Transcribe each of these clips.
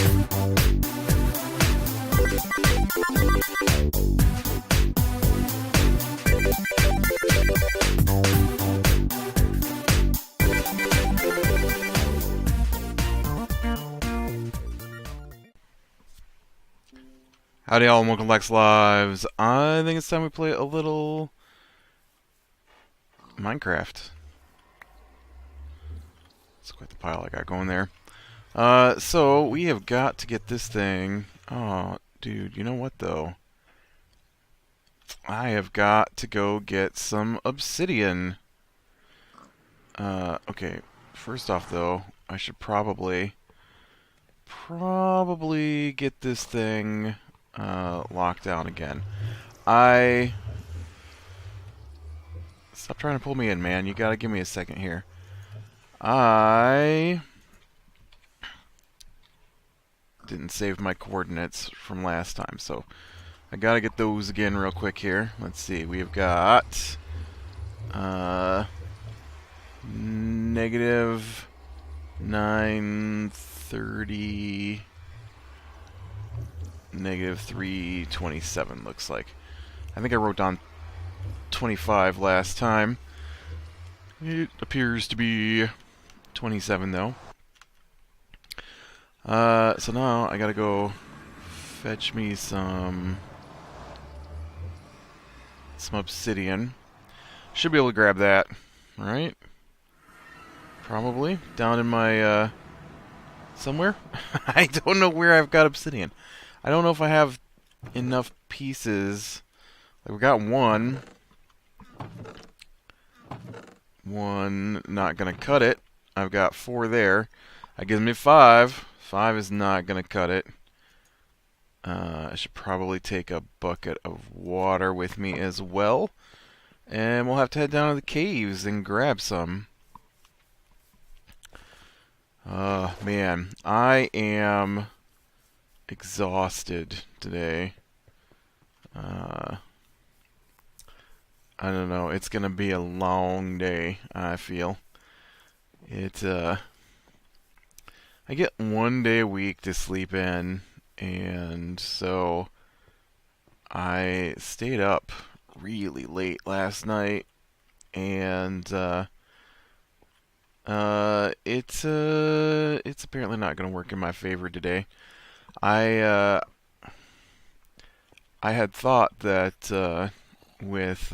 Howdy y'all, and welcome to Lac Lives. I think it's time we play a little Minecraft. It's quite the pile I got going there. So we have got to get this thing. Oh, dude, you know what though? I have got to go get some obsidian. Okay, first off though, I should probably get this thing locked down again. Stop trying to pull me in, man. You gotta give me a second here. I didn't save my coordinates from last time, so I gotta get those again real quick here. Let's see, we've got negative 930, negative 327 looks like. I think I wrote down 25 last time. It appears to be 27 though. So now I gotta go fetch me some obsidian. Should be able to grab that, right? Probably down in my somewhere. I don't know where I've got obsidian. I don't know if I have enough pieces. Like, we got one. One, not gonna cut it. I've got 4 there. That gives me 5. 5 is not gonna cut it. I should probably take a bucket of water with me as well. And we'll have to head down to the caves and grab some. Man, I am exhausted today. I don't know, it's gonna be a long day, I feel. I get 1 day a week to sleep in, and so I stayed up really late last night, and it's apparently not gonna work in my favor today. I had thought that with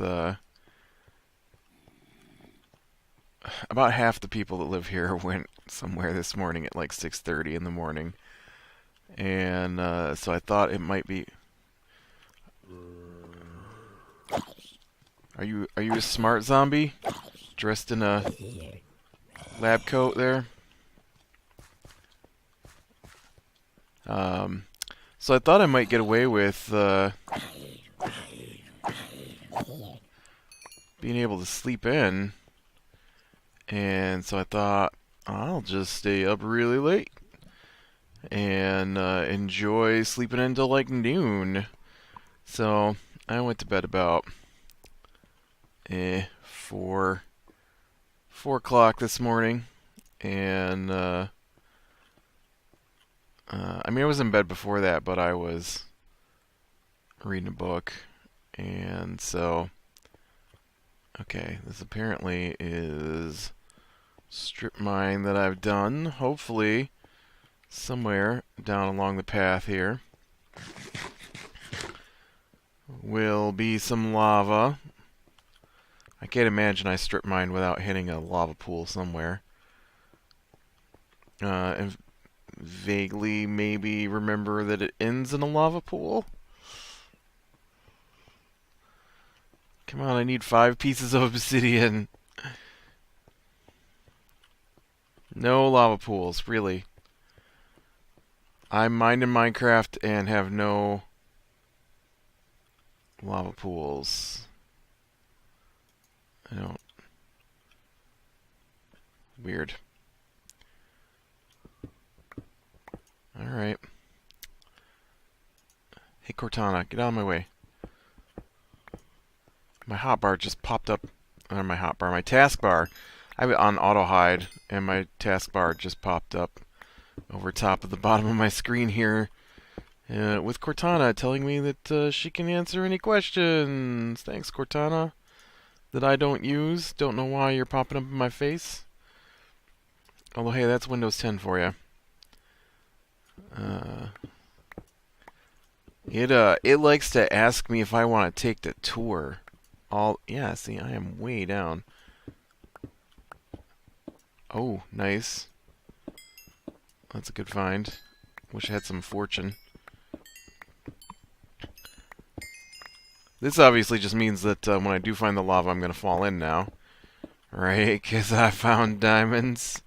about half the people that live here went somewhere this morning at like 6:30 in the morning, and so I thought it might be. Are you a smart zombie dressed in a lab coat there? So I thought I might get away with being able to sleep in, and so I thought I'll just stay up really late and enjoy sleeping until like noon. So I went to bed about 4 o'clock this morning, and I mean, I was in bed before that, but I was reading a book, and so, okay, this apparently is strip mine that I've done, hopefully somewhere down along the path here will be some lava. I can't imagine I strip mine without hitting a lava pool somewhere. And vaguely maybe remember that it ends in a lava pool. Come on, I need 5 pieces of obsidian. No lava pools, really. I'm minding Minecraft and have no lava pools. I don't. Weird. Alright. Hey Cortana, get out of my way. My hotbar just popped up. Or my hotbar, my taskbar. I have it on auto hide, and my taskbar just popped up over top of the bottom of my screen here with Cortana telling me that she can answer any questions. Thanks, Cortana, that I don't use. Don't know why you're popping up in my face. Although, hey, that's Windows 10 for you. It likes to ask me if I want to take the tour. Yeah, see, I am way down. Oh, nice. That's a good find. Wish I had some fortune. This obviously just means that when I do find the lava, I'm going to fall in now. Right? Because I found diamonds.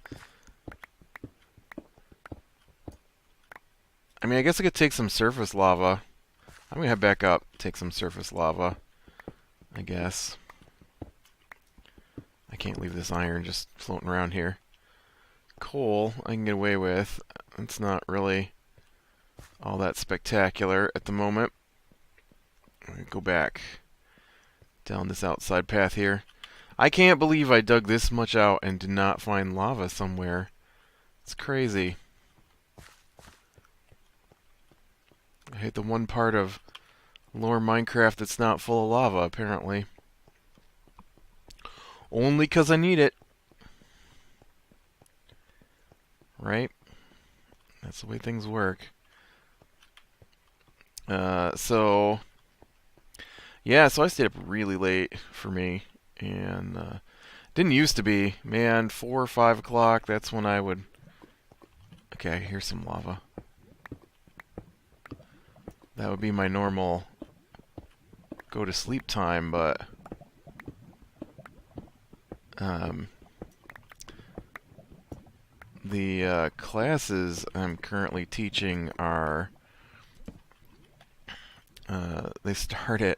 I mean, I guess I could take some surface lava. I'm going to head back up, take some surface lava, I guess. I can't leave this iron just floating around here. Coal, I can get away with. It's not really all that spectacular at the moment. I'm going to go back down this outside path here. I can't believe I dug this much out and did not find lava somewhere. It's crazy. I hit the one part of Lore Minecraft that's not full of lava, apparently. Only 'cause I need it. Right? That's the way things work. Yeah, so I stayed up really late for me. And didn't used to be. Man, 4 or 5 o'clock, that's when I would... Okay, here's some lava. That would be my normal go to sleep time, but... the classes I'm currently teaching are... they start at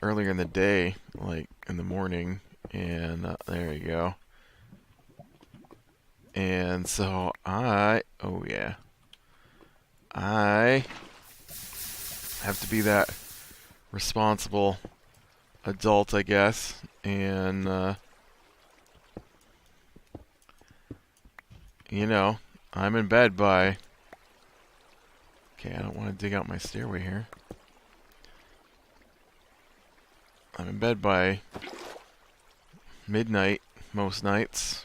earlier in the day, like in the morning, and there you go. And so I have to be that responsible adult, I guess, and you know, I'm in bed by... Okay, I don't want to dig out my stairway here. I'm in bed by midnight most nights.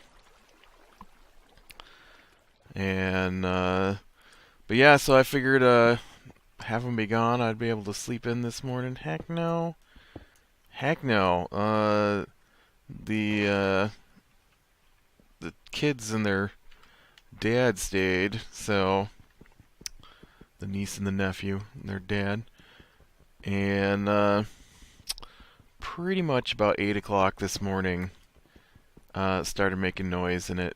And, but yeah, so I figured, have them be gone, I'd be able to sleep in this morning. Heck no. Heck no. The kids and their dad stayed, so the niece and the nephew and their dad. And, pretty much about 8 o'clock this morning, started making noise, and it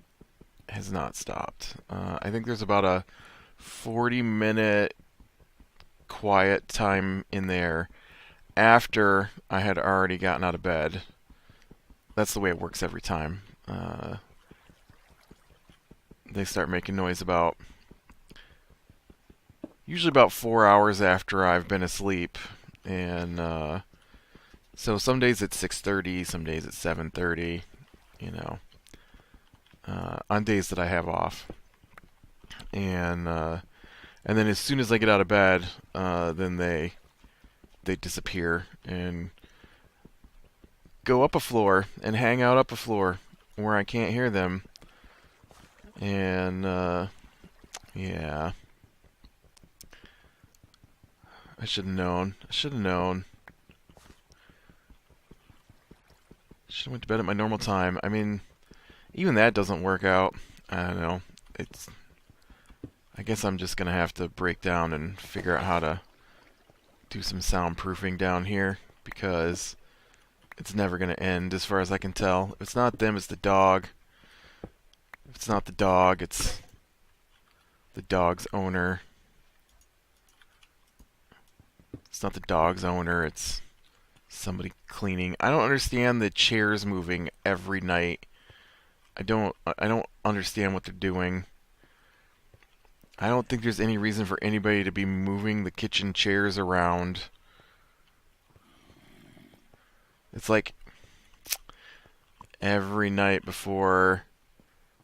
has not stopped. I think there's about a 40-minute quiet time in there after I had already gotten out of bed. That's the way it works every time. They start making noise usually about 4 hours after I've been asleep. And so some days it's 6:30, some days it's 7:30, you know, on days that I have off. And then as soon as I get out of bed, then they disappear and go up a floor and hang out up a floor where I can't hear them. And yeah, I should have known. Should have went to bed at my normal time. I mean, even that doesn't work out. I don't know. I guess I'm just gonna have to break down and figure out how to do some soundproofing down here, because it's never gonna end as far as I can tell. If it's not them, it's the dog. If it's not the dog, it's the dog's owner. If it's not the dog's owner, it's somebody cleaning. I don't understand the chairs moving every night. I don't understand what they're doing. I don't think there's any reason for anybody to be moving the kitchen chairs around. It's like every night before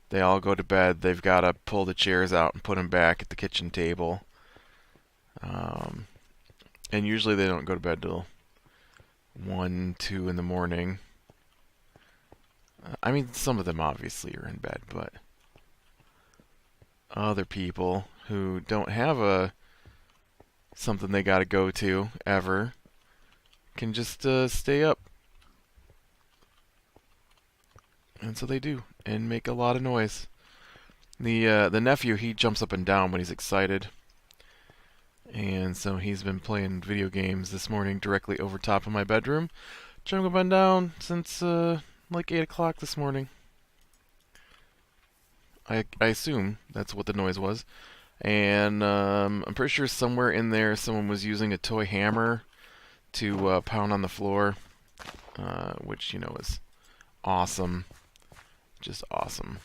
They all go to bed. They've got to pull the chairs out and put them back at the kitchen table. And usually they don't go to bed till 1, 2 in the morning. I mean, some of them obviously are in bed, but other people who don't have something they got to go to ever can just stay up. And so they do, and make a lot of noise. The nephew, he jumps up and down when he's excited. And so he's been playing video games this morning directly over top of my bedroom. Jumping up and down since like 8 o'clock this morning. I assume that's what the noise was. And I'm pretty sure somewhere in there someone was using a toy hammer to pound on the floor, which, you know, is awesome. Just awesome.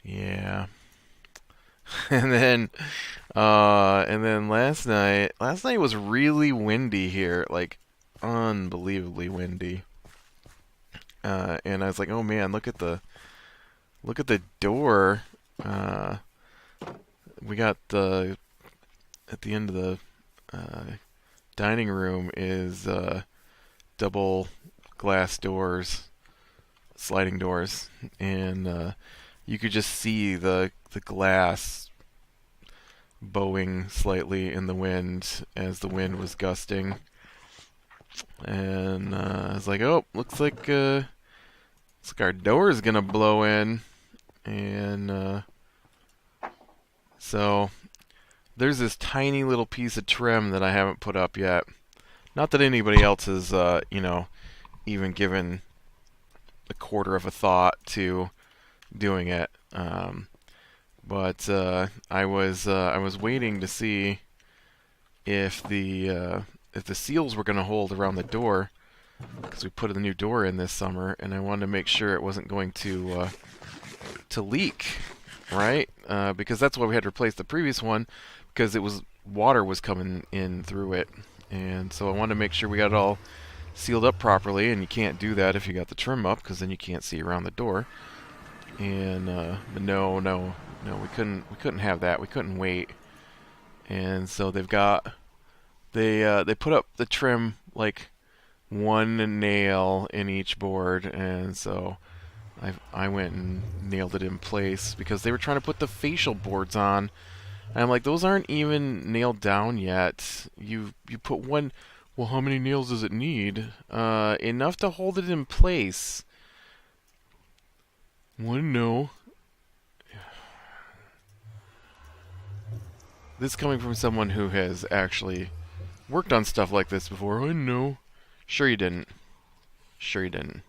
Yeah. and then last night was really windy here, like unbelievably windy. And I was like, oh man, look at the door. We got at the end of the dining room is double glass doors, sliding doors, and you could just see the glass bowing slightly in the wind as the wind was gusting. And I was like, oh, looks like our door is gonna blow in. And so there's this tiny little piece of trim that I haven't put up yet. Not that anybody else has, even given a quarter of a thought to doing it. But I was waiting to see if the seals were going to hold around the door, because we put a new door in this summer, and I wanted to make sure it wasn't going to leak, right? Because that's why we had to replace the previous one, because water was coming in through it, and so I wanted to make sure we got it all sealed up properly. And you can't do that if you got the trim up, because then you can't see around the door. And but no, we couldn't have that. We couldn't wait. And so they put up the trim like one nail in each board, and so I went and nailed it in place because they were trying to put the facial boards on. And I'm like, those aren't even nailed down yet. You put one. Well, how many nails does it need? Enough to hold it in place. One, no. This coming from someone who has actually worked on stuff like this before. I know. Sure you didn't. Sure you didn't.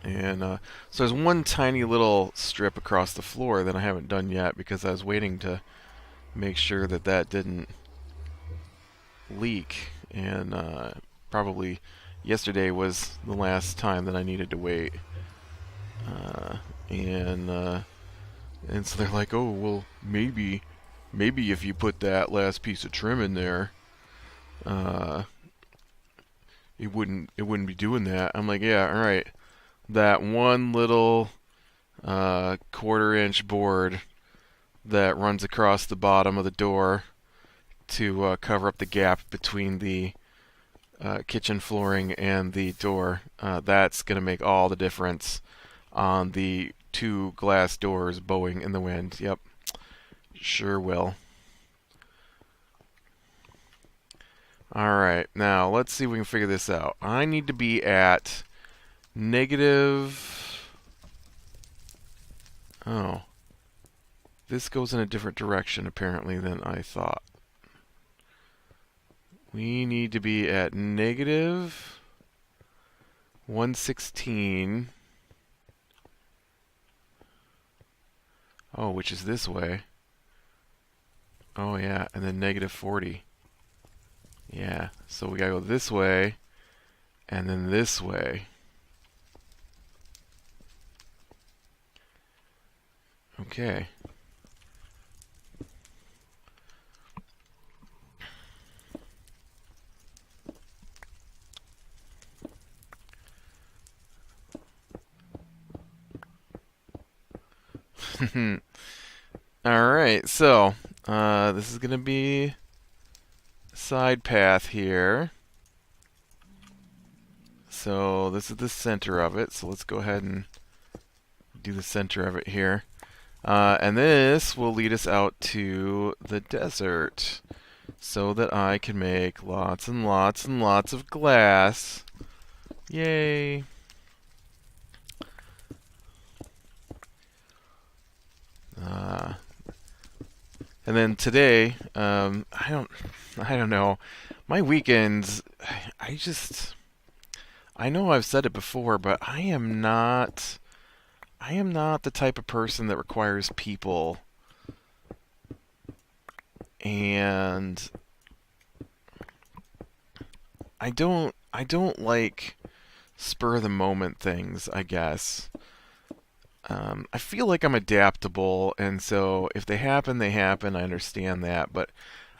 And so there's one tiny little strip across the floor that I haven't done yet because I was waiting to make sure that that didn't leak. And probably yesterday was the last time that I needed to wait. And so they're like, oh, well, maybe if you put that last piece of trim in there, it wouldn't be doing that. I'm like, yeah, all right. That one little quarter-inch board that runs across the bottom of the door to cover up the gap between the kitchen flooring and the door, that's going to make all the difference on the 2 glass doors bowing in the wind. Yep, sure will. Alright, now let's see if we can figure this out. I need to be at negative... Oh. This goes in a different direction, apparently, than I thought. We need to be at negative 116. Oh, which is this way. Oh, yeah, and then negative 40. Yeah, so we gotta go this way, and then this way. Okay. Alright, so this is gonna be a side path here. So this is the center of it, so let's go ahead and do the center of it here. And this will lead us out to the desert so that I can make lots and lots and lots of glass. Yay! And then today, I don't know. My weekends, I know I've said it before, but I am not the type of person that requires people, and I don't like spur of the moment things, I guess. I feel like I'm adaptable, and so if they happen, they happen. I understand that, but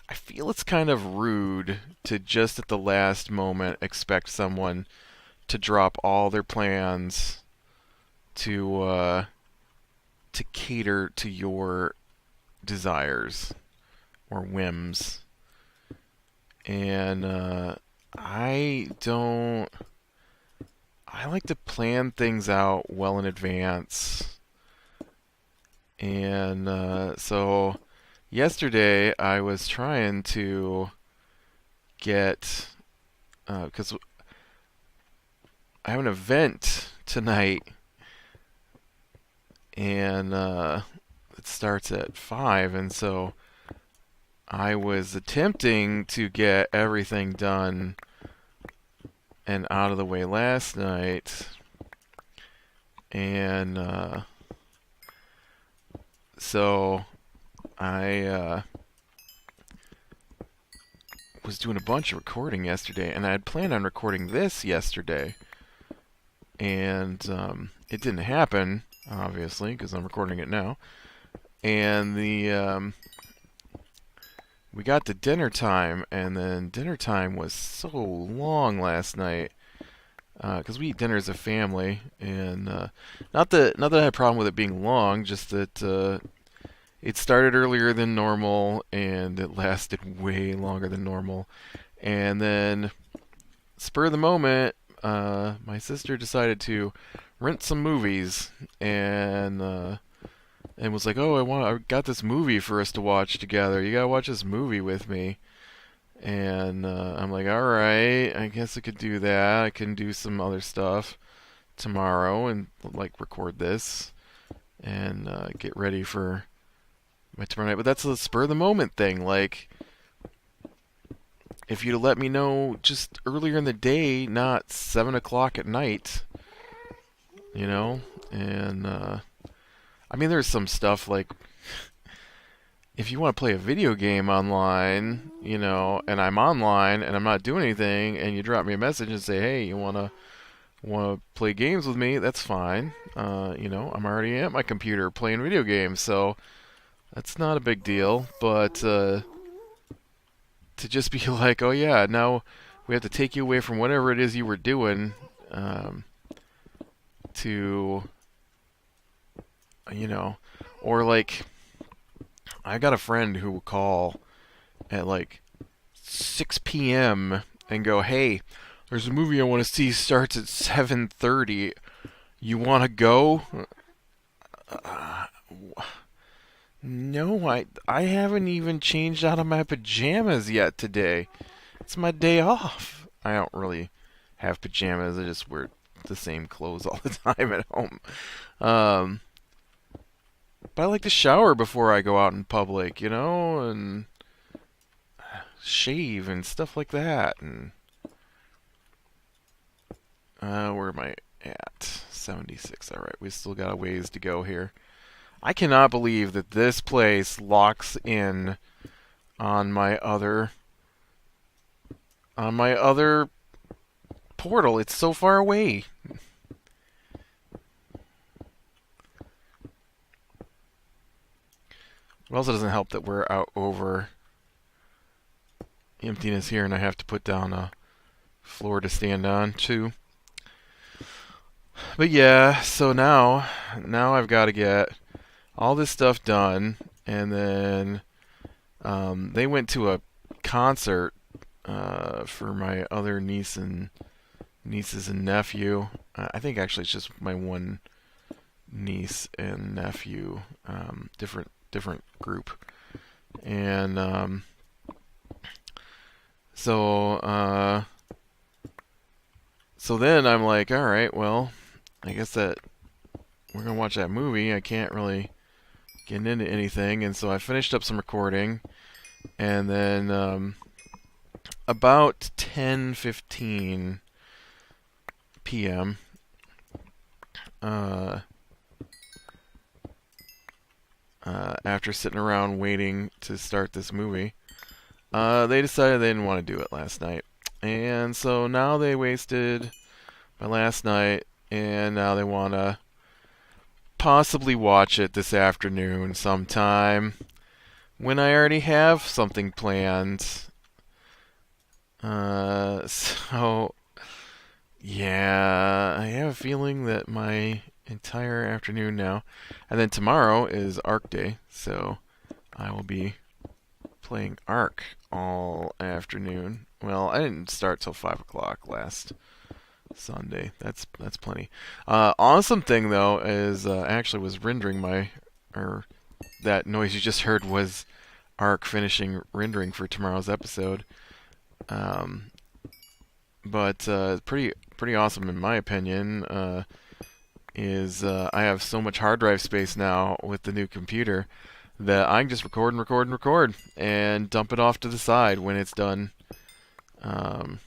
I feel it's kind of rude to just at the last moment expect someone to drop all their plans to cater to your desires or whims. And I don't. I like to plan things out well in advance. And so yesterday I was trying to get, because I have an event tonight, and it starts at 5, and so I was attempting to get everything done and out of the way last night, and so I was doing a bunch of recording yesterday, and I had planned on recording this yesterday, and it didn't happen, obviously, because I'm recording it now. And we got to dinner time, and then dinner time was so long last night, because we eat dinner as a family, and not that I had a problem with it being long, just that it started earlier than normal, and it lasted way longer than normal. And then, spur of the moment, my sister decided to rent some movies, and was like, "Oh, I got this movie for us to watch together. You gotta watch this movie with me." And I'm like, "All right, I guess I could do that. I can do some other stuff tomorrow and like record this and get ready for my tomorrow night." But that's a spur of the moment thing. Like, if you'd have let me know just earlier in the day, not 7 o'clock at night, you know. And I mean, there's some stuff like, if you want to play a video game online, you know, and I'm online and I'm not doing anything, and you drop me a message and say, "Hey, you wanna play games with me?" That's fine. You know, I'm already at my computer playing video games, so that's not a big deal. But to just be like, "Oh yeah, now we have to take you away from whatever it is you were doing," to, you know, or like, I got a friend who will call at like 6 p.m. and go, "Hey, there's a movie I want to see, starts at 7:30. You want to go?" Uh, no, I haven't even changed out of my pajamas yet today. It's my day off. I don't really have pajamas. I just wear the same clothes all the time at home. Um, but I like to shower before I go out in public, you know, and shave and stuff like that. And where am I at? 76. All right, we still got a ways to go here. I cannot believe that this place locks in on my other portal. It's so far away. It also doesn't help that we're out over emptiness here, and I have to put down a floor to stand on too. But yeah, so now I've got to get all this stuff done, and then they went to a concert for my other nieces and nephew. I think actually it's just my one niece and nephew, different group, and so so then I'm like, all right, well, I guess that we're gonna watch that movie. I can't really get into anything, and so I finished up some recording, and then about 10:15 p.m. Uh, after sitting around waiting to start this movie, they decided they didn't want to do it last night, and so now they wasted my last night, and now they want to possibly watch it this afternoon sometime when I already have something planned. So yeah, I have a feeling that my entire afternoon now, and then tomorrow is Arc Day, so I will be playing Arc all afternoon. Well, I didn't start till 5 o'clock last Sunday. That's plenty. Awesome thing though is actually was rendering my or that noise you just heard was Arc finishing rendering for tomorrow's episode. Um, but pretty awesome in my opinion. Is I have so much hard drive space now with the new computer that I can just record and record and record and dump it off to the side when it's done, and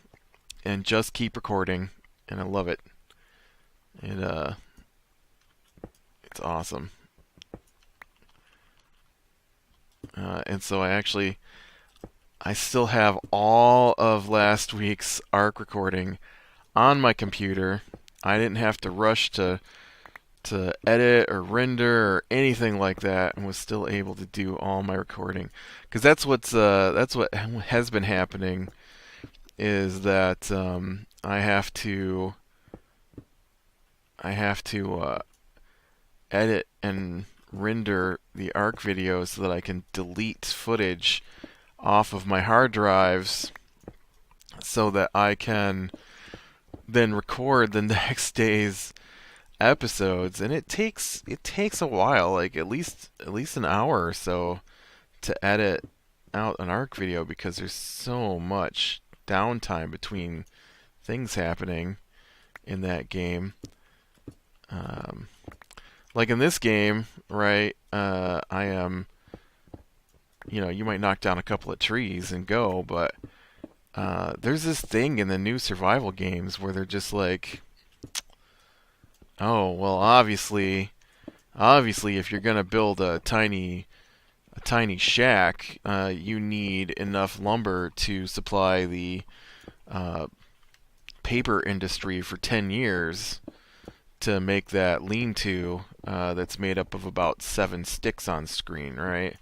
just keep recording, and I love it. It's awesome. And so I still have all of last week's Arc recording on my computer. I didn't have to rush to edit or render or anything like that, and was still able to do all my recording. Because that's what has been happening, is that I have to edit and render the Arc videos so that I can delete footage off of my hard drives so that I can then record the next day's episodes, and it takes a while, like at least an hour or so to edit out an Arc video because there's so much downtime between things happening in that game. Like in this game, right? I am, you might knock down a couple of trees and go, but there's this thing in the new survival games where they're just like, oh, well, obviously, if you're gonna build a tiny shack, you need enough lumber to supply the paper industry for 10 years to make that lean-to that's made up of about 7 sticks on screen, right?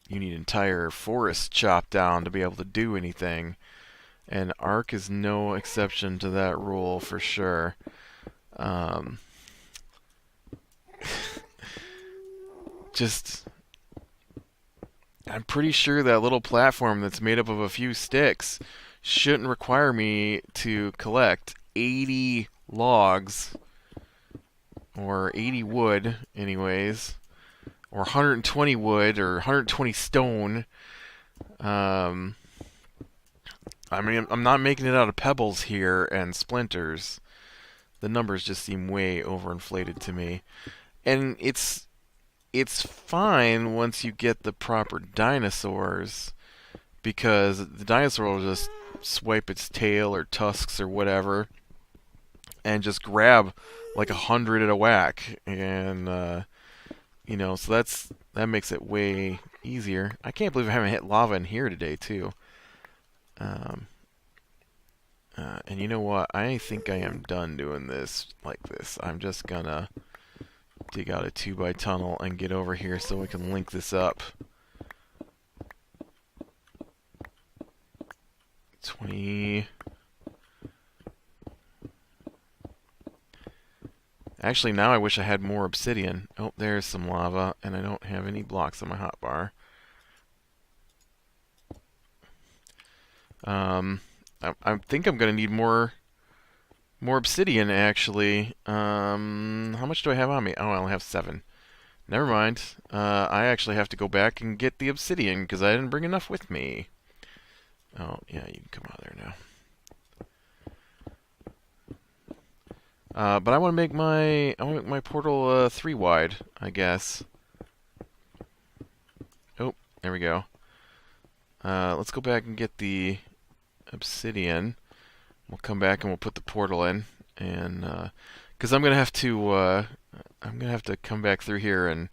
You need entire forests chopped down to be able to do anything, and Ark is no exception to that rule for sure. Just, I'm pretty sure that little platform that's made up of a few sticks shouldn't require me to collect 80 logs, or 80 wood anyways, or 120 wood, or 120 stone. I mean, I'm not making it out of pebbles here and splinters. The numbers just seem way overinflated to me. And it's fine once you get the proper dinosaurs, because the dinosaur will just swipe its tail or tusks or whatever and just grab like 100 at a whack, and so that makes it way easier. I can't believe I haven't hit lava in here today too. And you know what? I think I am done doing this like this. I'm just gonna dig out a 2x tunnel and get over here so we can link this up. 20. Actually, now I wish I had more obsidian. Oh, there's some lava, and I don't have any blocks on my hotbar. I think I'm gonna need more obsidian actually. How much do I have on me? Oh, I only have 7. Never mind. I actually have to go back and get the obsidian because I didn't bring enough with me. Oh, yeah, you can come out there now. But I want to make my portal 3 wide, I guess. Oh, there we go. Let's go back and get the obsidian. We'll come back and we'll put the portal in, and because I'm gonna have to come back through here and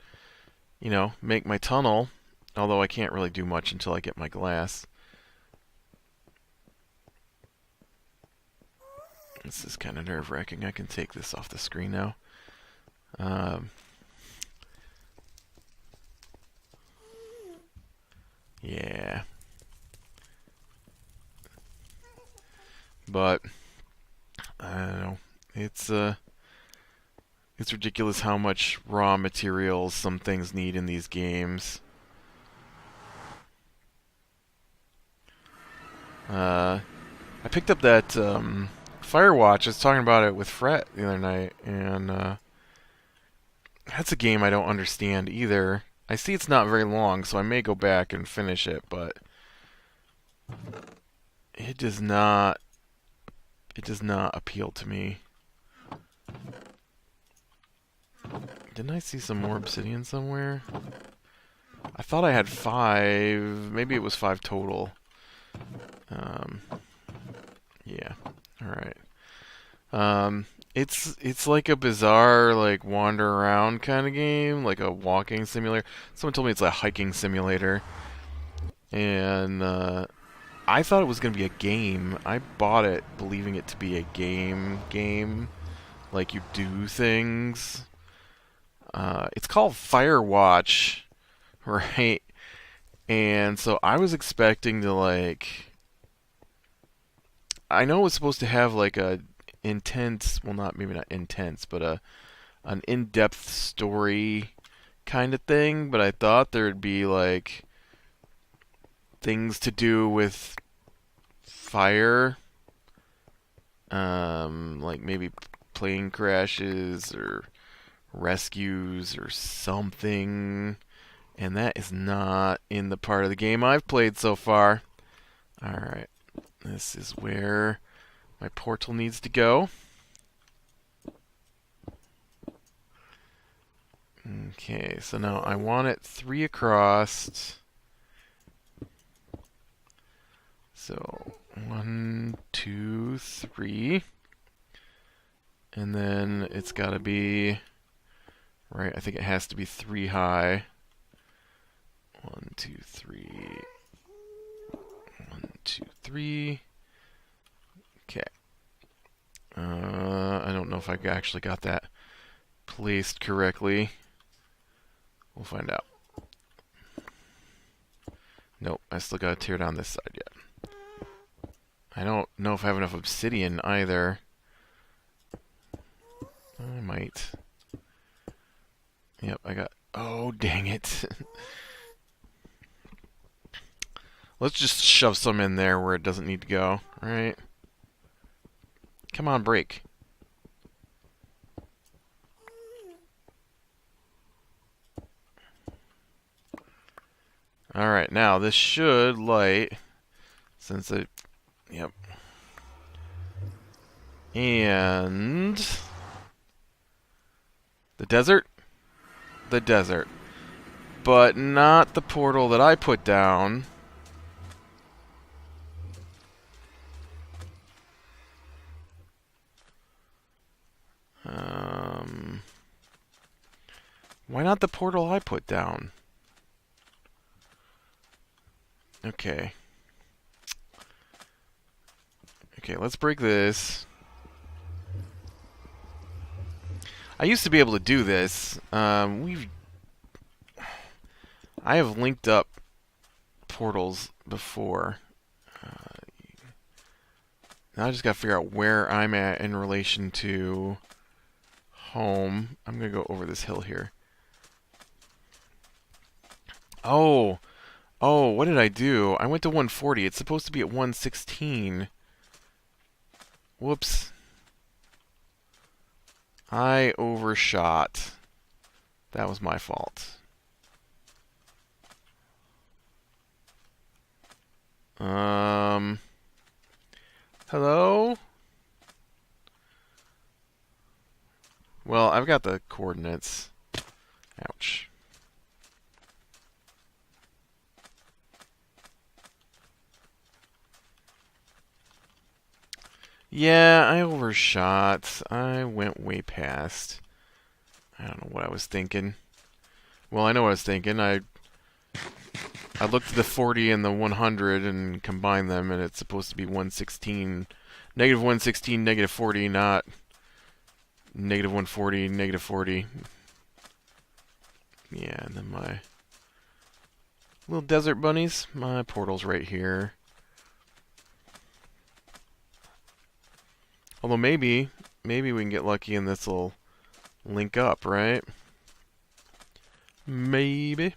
make my tunnel. Although I can't really do much until I get my glass. This is kind of nerve-wracking. I can take this off the screen now. Yeah. But I don't know. It's ridiculous how much raw materials some things need in these games. I picked up that Firewatch. I was talking about it with Fret the other night, and that's a game I don't understand either. I see it's not very long, so I may go back and finish it, but it does not appeal to me. Didn't I see some more obsidian somewhere? I thought I had 5. Maybe it was 5 total. Yeah. All right. It's like a bizarre like wander around kind of game, like a walking simulator. Someone told me it's a hiking simulator, and I thought it was gonna be a game. I bought it believing it to be a game, like you do things. It's called Firewatch, right? And so I was expecting to like. I know it was supposed to have like a intense, well, maybe not intense, but an in-depth story kind of thing. But I thought there'd be like things to do with fire, like maybe plane crashes or rescues or something. And that is not in the part of the game I've played so far. Alright, this is where my portal needs to go. Okay, so now I want it 3 across. So 1, 2, 3. And then it's got to be, right, I think it has to be 3 high. 1, 2, 3. 1, 2, 3. Okay. I don't know if I actually got that placed correctly. We'll find out. Nope, I still gotta tear down this side yet. I don't know if I have enough obsidian either. I might. Yep, I got... Oh, dang it. Let's just shove some in there where it doesn't need to go, right? Come on, break. Alright, now this should light, since it... Yep. And... The desert? The desert. But not the portal that I put down. Why not the portal I put down? Okay. Okay, let's break this. I used to be able to do this. I have linked up portals before. Now I just gotta figure out where I'm at in relation to home. I'm going to go over this hill here. Oh, what did I do? I went to 140. It's supposed to be at 116. Whoops. I overshot. That was my fault. Hello? Well, I've got the coordinates. Ouch. Yeah, I overshot. I went way past. I don't know what I was thinking. Well, I know what I was thinking. I looked at the 40 and the 100 and combined them, and it's supposed to be 116, negative 116, negative 40, not negative 140, negative 40. Yeah, and then my little desert bunnies. My portal's right here. Although maybe we can get lucky and this will link up, right? Maybe.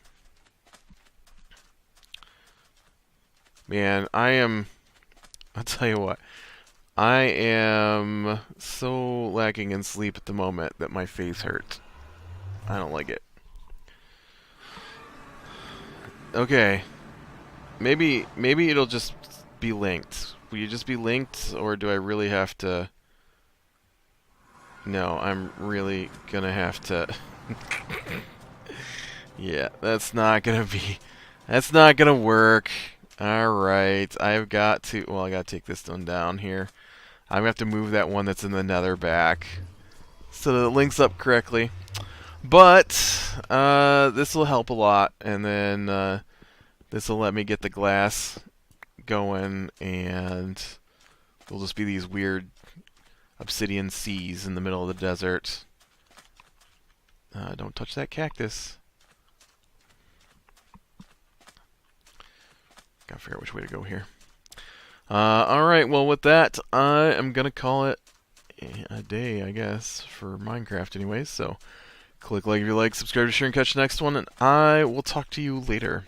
Man, I'll tell you what, I am so lacking in sleep at the moment that my face hurts. I don't like it. Okay. Maybe it'll just be linked. Will you just be linked, or do I really have to... No, I'm really gonna have to... Yeah, that's not gonna work. Alright, I've got to... Well, I gotta take this one down here. I'm gonna have to move that one that's in the nether back so that it links up correctly. But, this will help a lot, and then, this will let me get the glass going, and there'll just be these weird obsidian seas in the middle of the desert. Don't touch that cactus. Gotta figure out which way to go here. Alright, well with that, I am gonna call it a day, I guess, for Minecraft anyways, so click like if you like, subscribe to share, and catch the next one, and I will talk to you later.